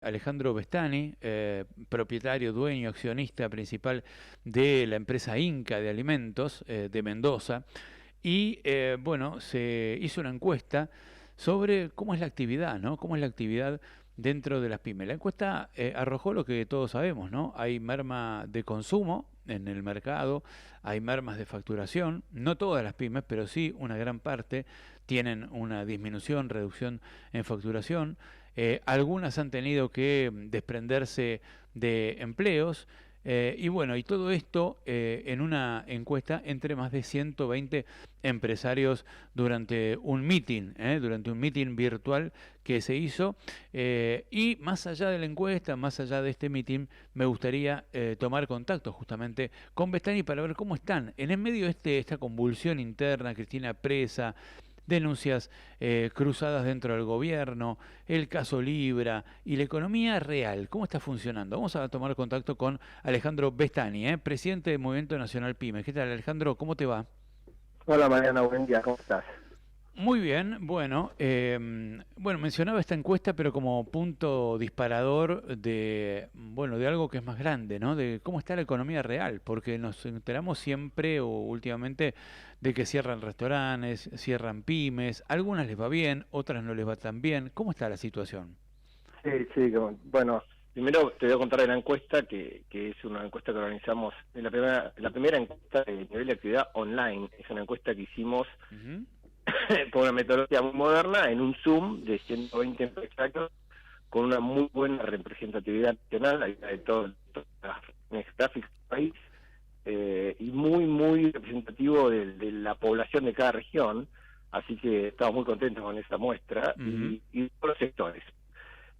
Alejandro Bestani, propietario, dueño, accionista principal de la empresa Inca de Alimentos de Mendoza. Y bueno, se hizo una encuesta sobre cómo es la actividad, ¿no? Cómo es la actividad dentro de las pymes. La encuesta arrojó lo que todos sabemos, ¿no? Hay merma de consumo en el mercado, hay mermas de facturación, no todas las pymes, pero sí una gran parte tienen una disminución, reducción en facturación. Algunas han tenido que desprenderse de empleos. Y bueno, y todo esto en una encuesta entre más de 120 empresarios durante un meeting virtual que se hizo. Y más allá de la encuesta, más allá de este meeting, me gustaría tomar contacto justamente con Bestani para ver cómo están. En el medio de esta convulsión interna, Cristina presa, denuncias cruzadas dentro del gobierno, el caso Libra y la economía real, ¿cómo está funcionando? Vamos a tomar contacto con Alejandro Bestani, presidente del Movimiento Nacional Pymes. ¿Qué tal, Alejandro? ¿Cómo te va? Hola Mariana, buen día, ¿cómo estás? Muy bien, bueno, mencionaba esta encuesta, pero como punto disparador de algo que es más grande, ¿no? De cómo está la economía real, porque nos enteramos siempre o últimamente de que cierran restaurantes, cierran pymes, algunas les va bien, otras no les va tan bien. ¿Cómo está la situación? Sí, sí, bueno, primero te voy a contar de la encuesta, que es una encuesta que organizamos, es la primera encuesta de nivel de actividad online, es una encuesta que hicimos Ujú. con una metodología muy moderna, en un Zoom de 120 empresarios, con una muy buena representatividad nacional, hay de todas las regiones gráficas del país, y muy representativo de la población de cada región, así que estamos muy contentos con esta muestra, Ujú. y todos los sectores.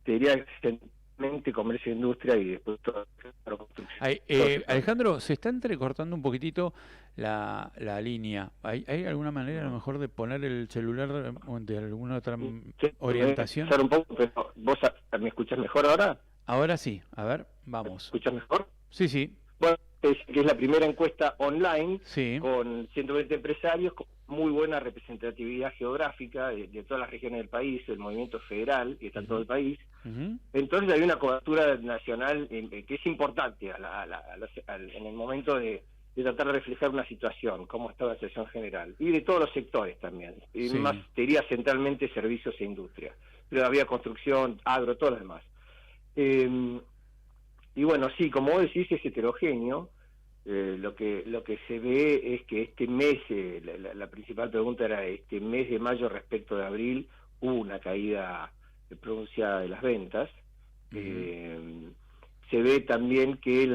Te diría esencialmente comercio e industria y después todo la construcción. Ay, Todos los sectores. Alejandro, se está entrecortando un poquitito la línea. ¿Hay alguna manera a lo No. mejor de poner el celular o de alguna otra Sí, me voy a orientación? escuchar un poco, pero vos me escuchás mejor ahora. Ahora sí, a ver, ¿Me vamos. escuchás mejor? Sí, sí, Bueno, que es la primera encuesta online sí. con 120 empresarios, con muy buena representatividad geográfica de todas las regiones del país, el movimiento federal, que está en todo Ujú, el país. ujú, Entonces hay una cobertura nacional que es importante en el momento de tratar de reflejar una situación, cómo está la situación general, y de todos los sectores también, y más sí. te diría centralmente servicios e industria, pero había construcción, agro, todo lo demás. Eh, y bueno, sí, como vos decís, es heterogéneo. Lo que se ve es que este mes, la principal pregunta era este mes de mayo respecto de abril, hubo una caída pronunciada de las ventas. Ujú, Eh, Se ve también que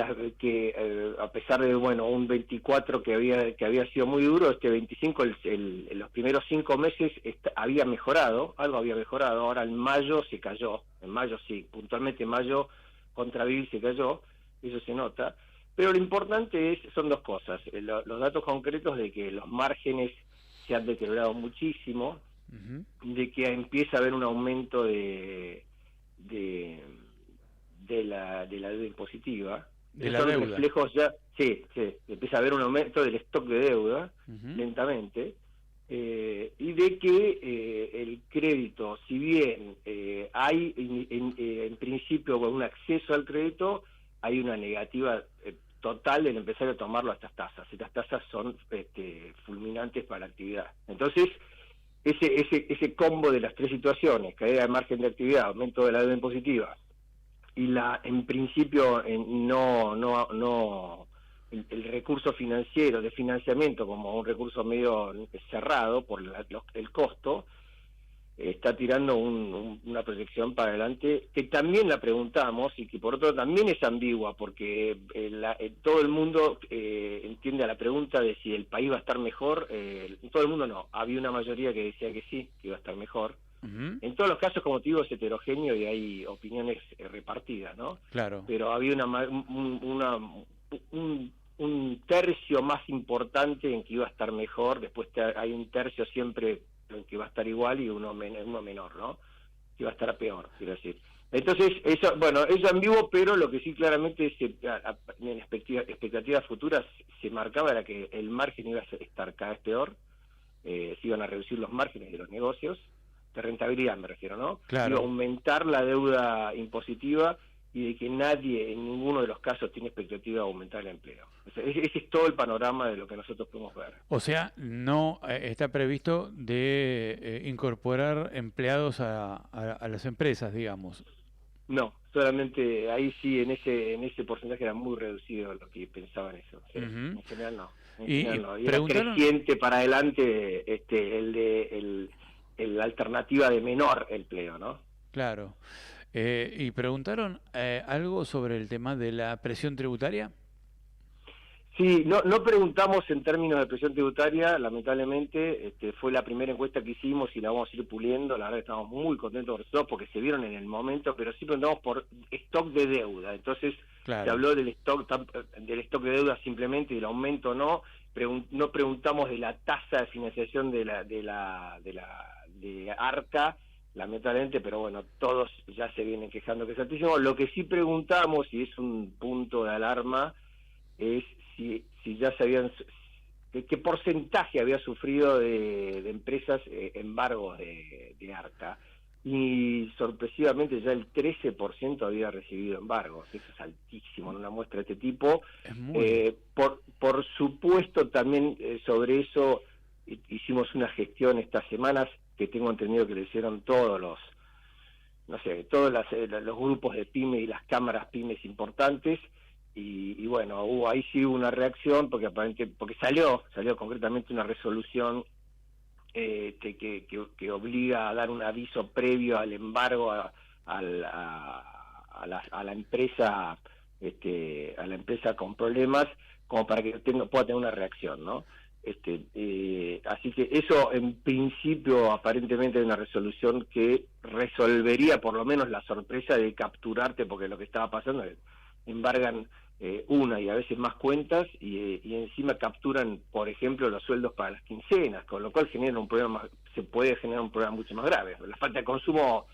a pesar de un 24 que había sido muy duro, este 25 los primeros 5 meses había mejorado, algo había mejorado. Ahora en mayo se cayó, en mayo sí, puntualmente en mayo contra abril se cayó, eso se nota. Pero lo importante son dos cosas: los datos concretos de que los márgenes se han deteriorado muchísimo, ujú. de que empieza a haber un aumento de, de la deuda impositiva. De Esos la son deuda. reflejos ya, sí, empieza a haber un aumento del stock de deuda Ujú, lentamente, y de que el crédito, si bien hay en principio un acceso al crédito, hay una negativa total del empresario a tomarlo a estas tasas. Estas tasas son fulminantes para la actividad. Entonces, ese combo de las tres situaciones, caída de margen de actividad, aumento de la deuda impositiva, y en principio el recurso financiero de financiamiento como un recurso medio cerrado por el costo, está tirando una proyección para adelante que también la preguntamos y que por otro lado también es ambigua, porque todo el mundo entiende a la pregunta de si el país va a estar mejor. Todo el mundo no, había una mayoría que decía que sí, que iba a estar mejor. ujú. En todos los casos, como te digo, es heterogéneo y hay opiniones repartidas, ¿no? Claro. Pero había un tercio más importante en que iba a estar mejor, después hay un tercio siempre en que va a estar igual y uno menor, ¿no? Que va a estar peor, quiero decir. Entonces, eso es ambiguo, pero lo que sí claramente en expectativas futuras se marcaba era que el margen iba a estar cada vez peor, se iban a reducir los márgenes de los negocios, de rentabilidad me refiero, ¿no? Claro. Y aumentar la deuda impositiva y de que nadie, en ninguno de los casos, tiene expectativa de aumentar el empleo. O sea, ese es todo el panorama de lo que nosotros podemos ver. O sea, no está previsto de incorporar empleados a las empresas, digamos. No, solamente ahí sí, en ese porcentaje era muy reducido lo que pensaban eso. Sí, en general no. En general no. Y era creciente para adelante la alternativa de menor empleo, ¿no? Claro. ¿Y preguntaron algo sobre el tema de la presión tributaria? Sí, no preguntamos en términos de presión tributaria, lamentablemente, fue la primera encuesta que hicimos y la vamos a ir puliendo, la verdad que estamos muy contentos con los resultados porque se vieron en el momento, pero sí preguntamos por stock de deuda, entonces claro. Se habló del stock de deuda simplemente, del aumento no preguntamos de la tasa de financiación de Arca, lamentablemente, pero bueno, todos ya se vienen quejando que es altísimo. Lo que sí preguntamos, y es un punto de alarma, es si ya sabían qué porcentaje había sufrido de empresas embargos de Arca, y sorpresivamente ya el 13% había recibido embargos. Eso es altísimo en una muestra de este tipo. Por supuesto, también sobre eso hicimos una gestión estas semanas que tengo entendido que le hicieron todos los grupos de pymes y las cámaras pymes importantes. Y bueno, ahí sí hubo una reacción porque salió concretamente una resolución que obliga a dar un aviso previo al embargo a la empresa con problemas, como para que pueda tener una reacción, ¿no? Así que eso en principio aparentemente es una resolución que resolvería por lo menos la sorpresa de capturarte, porque lo que estaba pasando es embargan una y a veces más cuentas y encima capturan, por ejemplo, los sueldos para las quincenas, con lo cual se puede generar un problema mucho más grave, la falta de consumo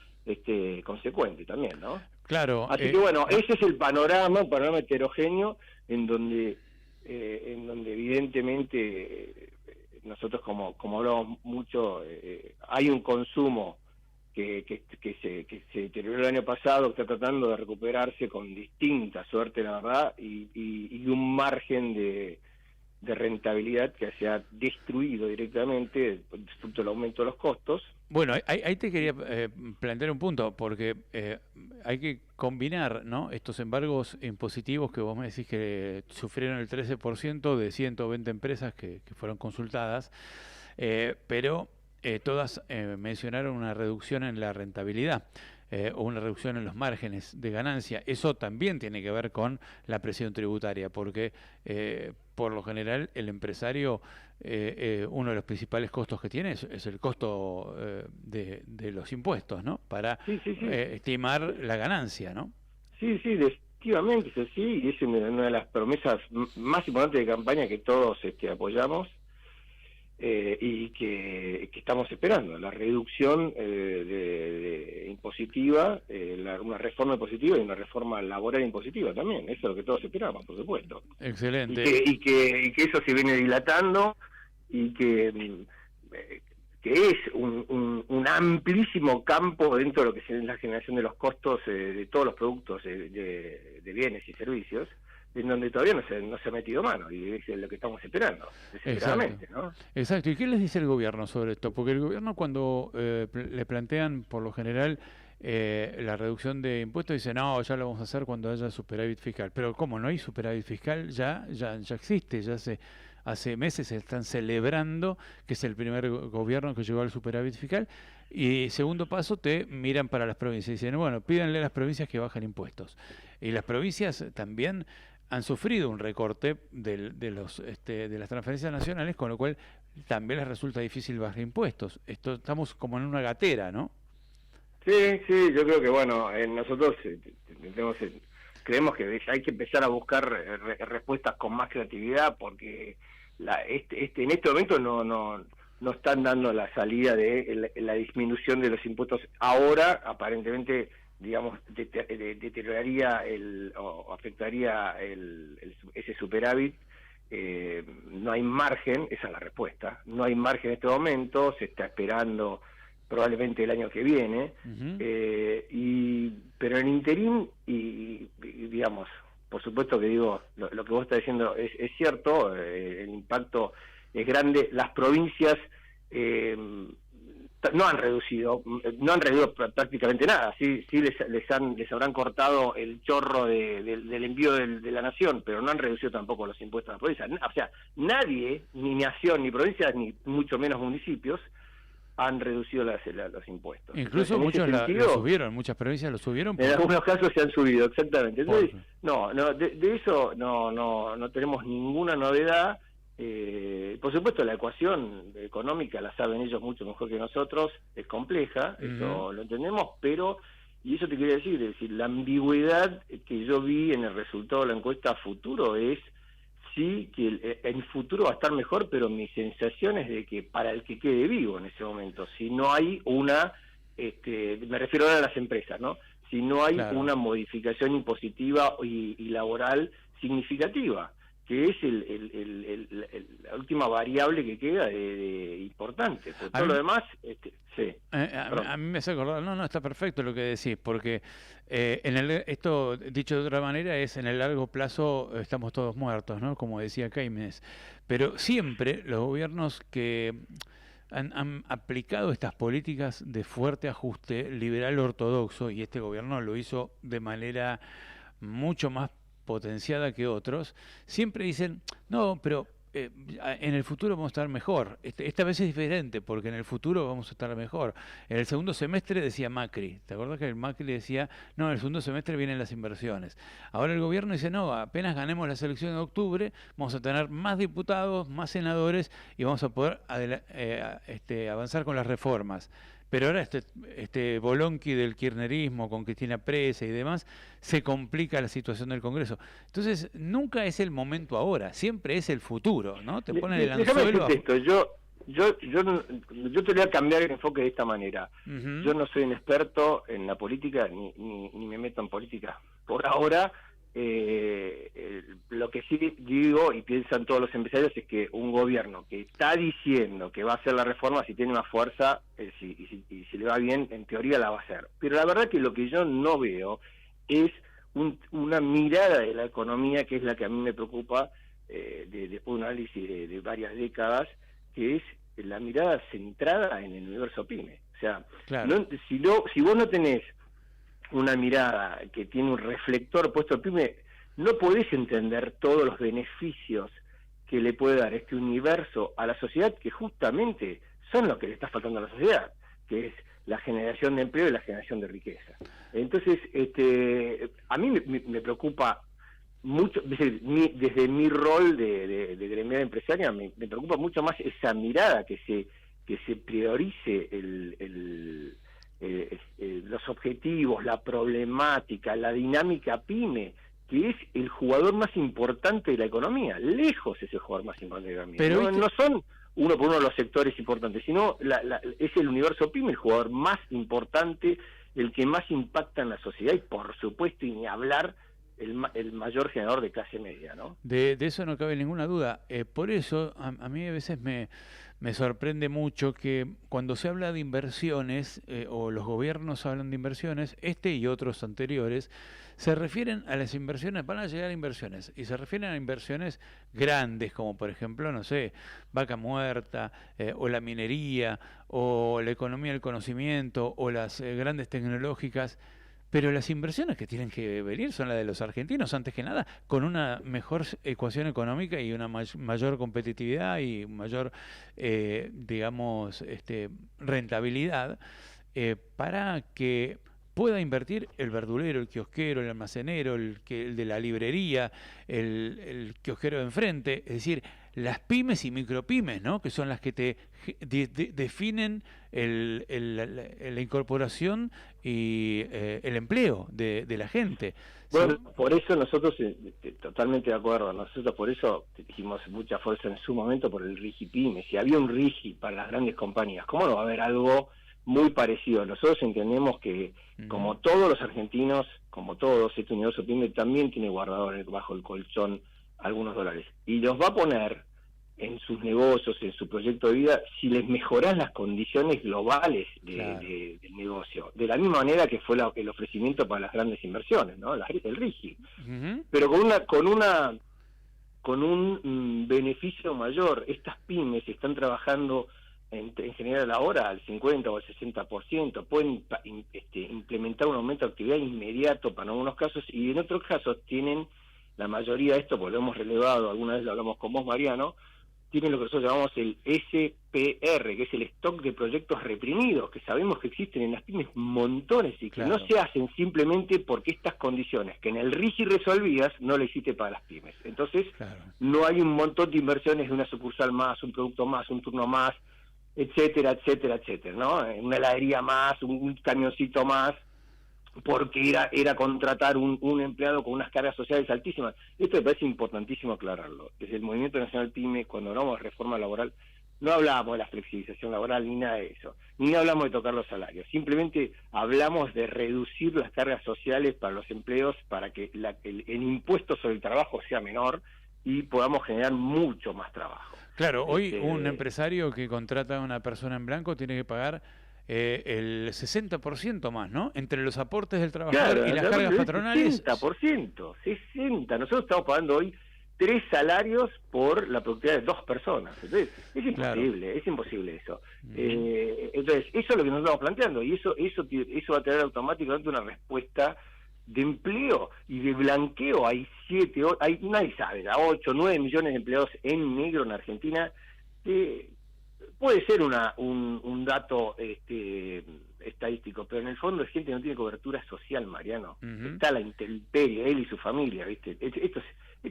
consecuente también, ¿no? Claro. Así que bueno, ese es el panorama, un panorama heterogéneo en donde evidentemente nosotros como hablamos mucho, hay un consumo que se deterioró el año pasado, que está tratando de recuperarse con distinta suerte, la verdad, y un margen de rentabilidad que se ha destruido directamente fruto del aumento de los costos. Bueno, ahí te quería plantear un punto, porque hay que combinar, ¿no?, estos embargos impositivos que vos me decís que sufrieron el 13% de 120 empresas que fueron consultadas, pero todas mencionaron una reducción en la rentabilidad o una reducción en los márgenes de ganancia. Eso también tiene que ver con la presión tributaria, porque por lo general el empresario, uno de los principales costos que tiene es el costo de los impuestos, ¿no? Para estimar la ganancia, ¿no? Sí, definitivamente es así, y es una de las promesas más importantes de campaña que todos apoyamos. Y que estamos esperando, la reducción de impositiva, una reforma impositiva y una reforma laboral impositiva también, eso es lo que todos esperamos, por supuesto. Excelente. Y que eso se viene dilatando y que es un amplísimo campo dentro de lo que es la generación de los costos de todos los productos de bienes y servicios, en donde todavía no se ha metido mano, y es lo que estamos esperando, desesperadamente, ¿no? Exacto. ¿Y qué les dice el gobierno sobre esto? Porque el gobierno, cuando le plantean, por lo general, la reducción de impuestos, dice, no, ya lo vamos a hacer cuando haya superávit fiscal. Pero ¿cómo no hay superávit fiscal? Ya existe, hace meses se están celebrando que es el primer gobierno que llegó al superávit fiscal. Y segundo paso, te miran para las provincias y dicen, bueno, pídanle a las provincias que bajen impuestos. Y las provincias también han sufrido un recorte de las transferencias nacionales, con lo cual también les resulta difícil bajar impuestos. Estamos como en una gatera, ¿no? Sí, yo creo que nosotros creemos que hay que empezar a buscar respuestas con más creatividad, porque en este momento no están dando la salida de la disminución de los impuestos. Ahora, aparentemente, digamos, deterioraría o afectaría ese superávit. No hay margen, esa es la respuesta, no hay margen en este momento, se está esperando probablemente el año que viene, pero en interín, y digamos, por supuesto que digo, lo que vos estás diciendo es cierto, el impacto es grande, las provincias no han reducido prácticamente nada, sí les habrán cortado el chorro del envío de la nación, pero no han reducido tampoco los impuestos a las provincias. O sea, nadie, ni nación, ni provincias, ni mucho menos municipios, han reducido los impuestos. Incluso entonces, muchos lo subieron, muchas provincias lo subieron. En algunos casos se han subido, exactamente. Entonces, de eso no tenemos ninguna novedad. Por supuesto, la ecuación económica la saben ellos mucho mejor que nosotros, es compleja, eso lo entendemos, pero, y eso te quería decir, es decir, la ambigüedad que yo vi en el resultado de la encuesta a futuro es sí que el futuro va a estar mejor, pero mi sensación es de que para el que quede vivo en ese momento, si no hay me refiero ahora a las empresas, ¿no? Si no hay una modificación impositiva y laboral significativa, que es la última variable que queda de importante. Por todo lo demás, sí. A mí me hace acordar, no, está perfecto lo que decís, porque esto, dicho de otra manera, es en el largo plazo estamos todos muertos, ¿no? Como decía Keynes. Pero siempre los gobiernos que han aplicado estas políticas de fuerte ajuste liberal ortodoxo, y este gobierno lo hizo de manera mucho más potenciada que otros, siempre dicen, no, pero en el futuro vamos a estar mejor. Esta vez es diferente, porque en el futuro vamos a estar mejor. En el segundo semestre decía Macri, ¿te acuerdas que el Macri decía, no, en el segundo semestre vienen las inversiones? Ahora el gobierno dice, no, apenas ganemos la elección de octubre, vamos a tener más diputados, más senadores, y vamos a poder avanzar con las reformas. Pero ahora este bolonqui del kirchnerismo con Cristina presa y demás, se complica la situación del Congreso. Entonces, nunca es el momento ahora, siempre es el futuro, ¿no? Te ponen el anzuelo. Yo te voy a cambiar el enfoque de esta manera. Yo no soy un experto en la política, ni me meto en política por ahora. Lo que sí digo y piensan todos los empresarios es que un gobierno que está diciendo que va a hacer la reforma, si tiene más fuerza y si le va bien, en teoría la va a hacer. Pero la verdad que lo que yo no veo es una mirada de la economía, que es la que a mí me preocupa después de un análisis de varias décadas, que es la mirada centrada en el universo PYME. O sea, si vos no tenés una mirada que tiene un reflector puesto al PYME, no podés entender todos los beneficios que le puede dar este universo a la sociedad, que justamente son lo que le está faltando a la sociedad, que es la generación de empleo y la generación de riqueza. Entonces, a mí me preocupa mucho, desde mi rol de gremial empresaria, me preocupa mucho más esa mirada, que se priorice los objetivos, la problemática, la dinámica PYME, que es el jugador más importante de la economía. Lejos es el jugador más importante de la economía. Pero no son uno por uno los sectores importantes, sino es el universo PYME el jugador más importante, el que más impacta en la sociedad, y por supuesto, y ni hablar, el mayor generador de clase media, ¿no? De eso no cabe ninguna duda. Por eso a mí a veces me sorprende mucho que cuando se habla de inversiones, o los gobiernos hablan de inversiones, y otros anteriores, se refieren a las inversiones, van a llegar a inversiones, y se refieren a inversiones grandes, como por ejemplo, no sé, Vaca Muerta, o la minería, o la economía del conocimiento, o las grandes tecnológicas. Pero las inversiones que tienen que venir son las de los argentinos, antes que nada, con una mejor ecuación económica y una mayor competitividad y mayor, digamos, rentabilidad, para que pueda invertir el verdulero, el kiosquero, el almacenero, el de la librería, el kiosquero de enfrente, es decir, las pymes y micropymes, ¿no? Que son las que te definen la incorporación y el empleo de la gente. Bueno, por eso nosotros, totalmente de acuerdo, nosotros por eso dijimos mucha fuerza en su momento por el RIGI-PYME. Si había un RIGI para las grandes compañías, ¿cómo no va a haber algo muy parecido? Nosotros entendemos que, como todos los argentinos, como todos, este universo PYME también tiene guardado bajo el colchón algunos dólares, y los va a poner en sus negocios, en su proyecto de vida, si les mejorás las condiciones globales del negocio, de la misma manera que fue el ofrecimiento para las grandes inversiones, ¿no? El RIGI, pero con un beneficio mayor. Estas pymes están trabajando en general ahora al 50 o al 60%, pueden implementar un aumento de actividad inmediato para algunos casos, y en otros casos tienen, la mayoría de esto, porque lo hemos relevado, alguna vez lo hablamos con vos, Mariano, tienen lo que nosotros llamamos el SPR, que es el stock de proyectos reprimidos, que sabemos que existen en las pymes montones y que no se hacen simplemente porque estas condiciones que en el RIGI resolvías no lo existe para las pymes. Entonces, no hay un montón de inversiones de una sucursal más, un producto más, un turno más, etcétera, etcétera, etcétera, ¿no? Una heladería más, un camioncito más, porque era contratar un empleado con unas cargas sociales altísimas. Esto me parece importantísimo aclararlo. Desde el Movimiento Nacional PYME, cuando hablamos de reforma laboral, no hablábamos de la flexibilización laboral ni nada de eso, ni hablamos de tocar los salarios, simplemente hablamos de reducir las cargas sociales para los empleos, para que el impuesto sobre el trabajo sea menor y podamos generar mucho más trabajo. Claro, hoy un empresario que contrata a una persona en blanco tiene que pagar el 60% más, ¿no? Entre los aportes del trabajador y las cargas patronales. 60%. Nosotros estamos pagando hoy 3 salarios por la productividad de 2 personas. Entonces, es imposible, es imposible eso. Entonces, eso es lo que nos estamos planteando, y eso va a tener automáticamente una respuesta de empleo y de blanqueo. Hay 7, nadie sabe, 8, 9 millones de empleados en negro en Argentina. Puede ser un dato estadístico, pero en el fondo es gente que no tiene cobertura social, Mariano. Está la intemperie, él y su familia, ¿viste? Esto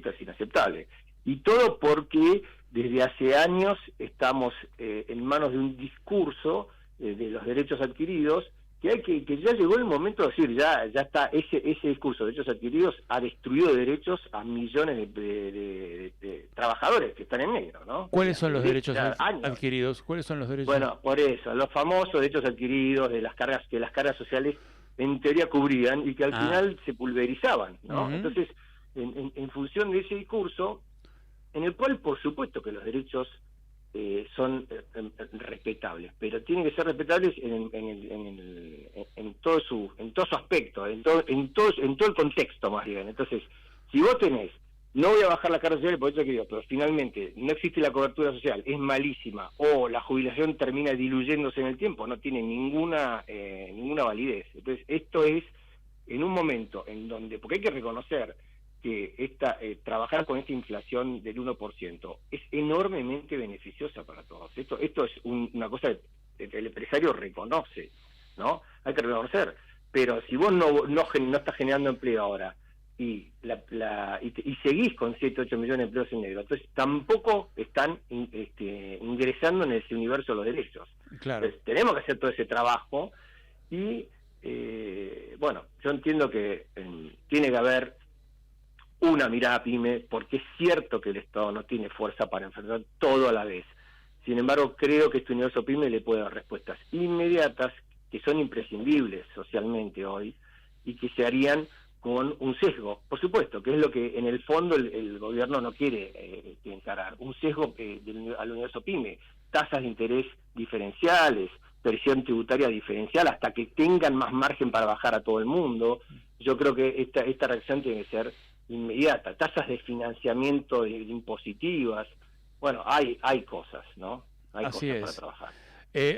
es inaceptable. Y todo porque desde hace años estamos en manos de un discurso de los derechos adquiridos, que ya llegó el momento de decir, ya está, ese discurso de derechos adquiridos ha destruido derechos a millones de trabajadores que están en negro, ¿no? ¿Cuáles son los derechos adquiridos? ¿Cuáles son los derechos? Bueno, por eso, los famosos derechos adquiridos de las cargas, que las cargas sociales en teoría cubrían y que al final se pulverizaban, ¿no? Entonces, en función de ese discurso, en el cual por supuesto que los derechos son respetables, pero tienen que ser respetables en todo su aspecto, en todo el contexto, más bien. Entonces, si vos tenés, no voy a bajar la carga social por eso que digo, pero finalmente no existe la cobertura social, es malísima, o la jubilación termina diluyéndose en el tiempo, no tiene ninguna validez. Entonces, esto es en un momento en donde, porque hay que reconocer que trabajar con esta inflación del 1% es enormemente beneficiosa para todos. Esto es una cosa que el empresario reconoce, ¿no? Hay que reconocer. Pero si vos no estás generando empleo ahora y seguís con 7, 8 millones de empleos en negro, entonces tampoco están ingresando en ese universo de los derechos. Claro. Entonces, tenemos que hacer todo ese trabajo y, bueno, yo entiendo que tiene que haber una mirada pyme, porque es cierto que el Estado no tiene fuerza para enfrentar todo a la vez. Sin embargo, creo que este universo pyme le puede dar respuestas inmediatas que son imprescindibles socialmente hoy y que se harían con un sesgo, por supuesto, que es lo que en el fondo el gobierno no quiere encarar. Un sesgo al universo pyme, tasas de interés diferenciales, presión tributaria diferencial, hasta que tengan más margen para bajar a todo el mundo. Yo creo que esta reacción tiene que ser inmediata, tasas de financiamiento impositivas. Bueno, hay cosas, ¿no? Hay Así cosas es. para trabajar.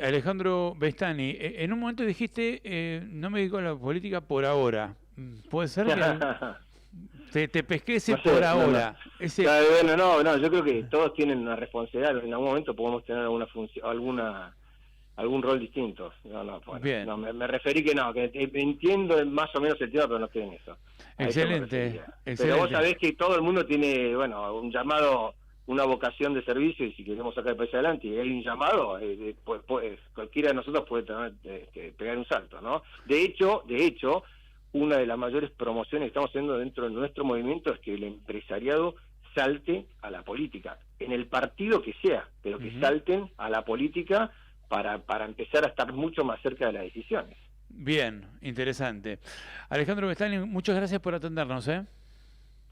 Alejandro Bestani, en un momento dijiste, no me dedico a la política por ahora. ¿Puede ser que te pesqué ese no sé, por ahora? No, yo creo que todos tienen una responsabilidad, en algún momento podemos tener alguna función, algún rol distinto. Bien. No, me referí que entiendo más o menos el tema, pero no estoy en eso. Excelente. Pero vos sabés que todo el mundo tiene, un llamado, una vocación de servicio, y si queremos sacar el país adelante y hay un llamado, cualquiera de nosotros puede pegar un salto, ¿no? De hecho, una de las mayores promociones que estamos haciendo dentro de nuestro movimiento es que el empresariado salte a la política, en el partido que sea, pero que salten a la política para empezar a estar mucho más cerca de las decisiones. Bien, interesante. Alejandro Bestani, muchas gracias por atendernos,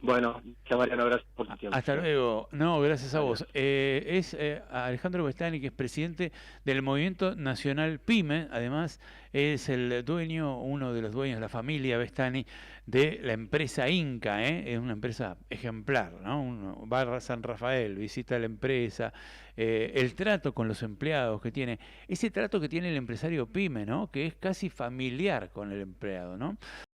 Bueno, Mariano, gracias por tu tiempo. Hasta luego. No, gracias a Adiós. vos. Es Alejandro Bestani, que es presidente del Movimiento Nacional PYME. Además, es el dueño, uno de los dueños, la familia Bestani, de la empresa Inca. Es una empresa ejemplar, ¿no? Uno va a San Rafael, visita la empresa, el trato con los empleados que tiene, ese trato que tiene el empresario PYME, ¿no? Que es casi familiar con el empleado, ¿no?